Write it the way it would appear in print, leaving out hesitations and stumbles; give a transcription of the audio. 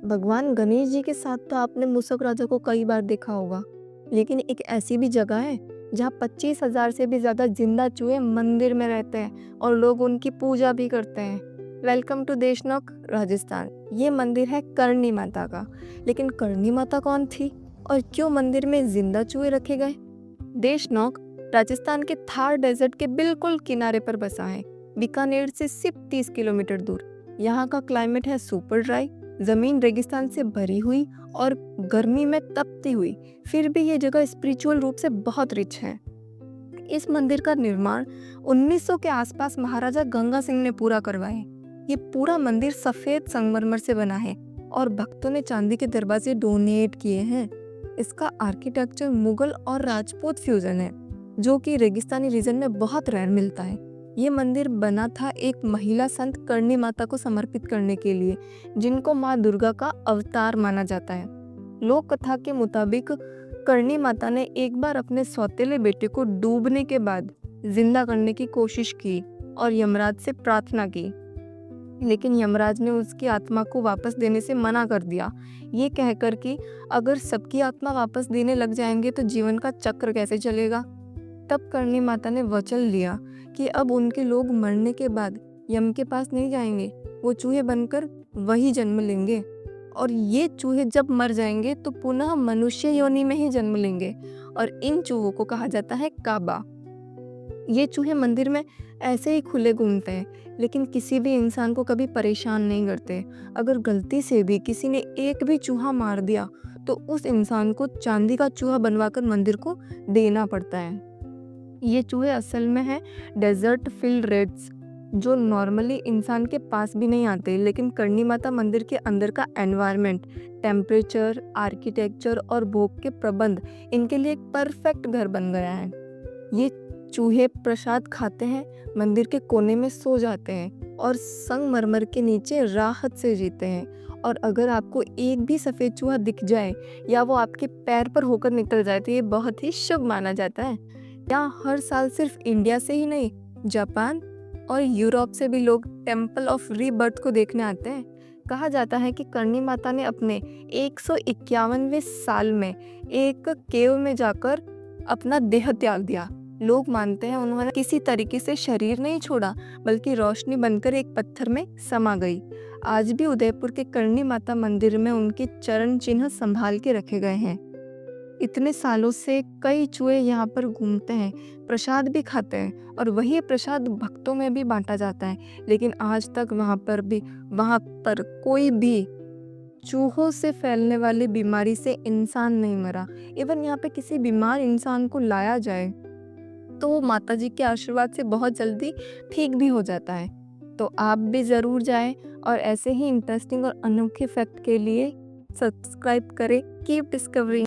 भगवान गणेश जी के साथ तो आपने मूसक राजा को कई बार देखा होगा, लेकिन एक ऐसी भी जगह है जहाँ 25,000 से भी ज़्यादा जिंदा चूहे मंदिर में रहते हैं और लोग उनकी पूजा भी करते हैं। Welcome to Deshnok Rajasthan. ये मंदिर है करणी माता का। लेकिन करणी माता कौन थी और क्यों मंदिर में जिंदा चूहे रखे गए? देशनोक राजस्थान के थार डेजर्ट के बिल्कुल किनारे पर बसा है, बीकानेर से सिर्फ 30 किलोमीटर दूर। यहाँ का क्लाइमेट है सुपर ड्राई, जमीन रेगिस्तान से भरी हुई और गर्मी में तपती हुई। फिर भी ये जगह स्पिरिचुअल रूप से बहुत रिच है। इस मंदिर का निर्माण 1900 के आसपास महाराजा गंगा सिंह ने पूरा करवाया। ये पूरा मंदिर सफेद संगमरमर से बना है और भक्तों ने चांदी के दरवाजे डोनेट किए हैं। इसका आर्किटेक्चर मुगल और राजपूत फ्यूजन है, जो कि रेगिस्तानी रीजन में बहुत रेयर मिलता है। ये मंदिर बना था एक महिला संत करणी माता को समर्पित करने के लिए, जिनको माँ दुर्गा का अवतार माना जाता है। लोक कथा के मुताबिक करणी माता ने एक बार अपने सौतेले बेटे को डूबने के बाद जिंदा करने की कोशिश की और यमराज से प्रार्थना की, लेकिन यमराज ने उसकी आत्मा को वापस देने से मना कर दिया, ये कहकर कि अगर सबकी आत्मा वापस देने लग जाएंगे तो जीवन का चक्र कैसे चलेगा। तब करणी माता ने वचन लिया कि अब उनके लोग मरने के बाद यम के पास नहीं जाएंगे, वो चूहे बनकर वही जन्म लेंगे और ये चूहे जब मर जाएंगे तो पुनः मनुष्य योनि में ही जन्म लेंगे और इन चूहों को कहा जाता है काबा। ये चूहे मंदिर में ऐसे ही खुले घूमते हैं, लेकिन किसी भी इंसान को कभी परेशान नहीं करते। अगर गलती से भी किसी ने एक भी चूहा मार दिया तो उस इंसान को चांदी का चूहा बनवाकर मंदिर को देना पड़ता है। ये चूहे असल में हैं डेजर्ट फील्ड रेड्स, जो नॉर्मली इंसान के पास भी नहीं आते, लेकिन करणी माता मंदिर के अंदर का एनवायरनमेंट, टेम्परेचर, आर्किटेक्चर और भोग के प्रबंध इनके लिए एक परफेक्ट घर बन गया है। ये चूहे प्रसाद खाते हैं, मंदिर के कोने में सो जाते हैं और संगमरमर के नीचे राहत से जीते हैं। और अगर आपको एक भी सफ़ेद चूहा दिख जाए या वो आपके पैर पर होकर निकल जाए तो ये बहुत ही शुभ माना जाता है। यहाँ हर साल सिर्फ इंडिया से ही नहीं, जापान और यूरोप से भी लोग टेम्पल ऑफ रीबर्थ को देखने आते हैं। कहा जाता है कि करणी माता ने अपने 151वें साल में एक केव में जाकर अपना देह त्याग दिया। लोग मानते हैं उन्होंने किसी तरीके से शरीर नहीं छोड़ा, बल्कि रोशनी बनकर एक पत्थर में समा गई। आज भी उदयपुर के करणी माता मंदिर में उनके चरण चिन्ह संभाल के रखे गए हैं। इतने सालों से कई चूहे यहाँ पर घूमते हैं, प्रसाद भी खाते हैं और वही प्रसाद भक्तों में भी बांटा जाता है। लेकिन आज तक वहाँ पर कोई भी चूहों से फैलने वाली बीमारी से इंसान नहीं मरा। इवन यहाँ पे किसी बीमार इंसान को लाया जाए तो माता जी के आशीर्वाद से बहुत जल्दी ठीक भी हो जाता है। तो आप भी ज़रूर जाएं और ऐसे ही इंटरेस्टिंग और अनोखे फैक्ट के लिए सब्सक्राइब करें। Keep discovering.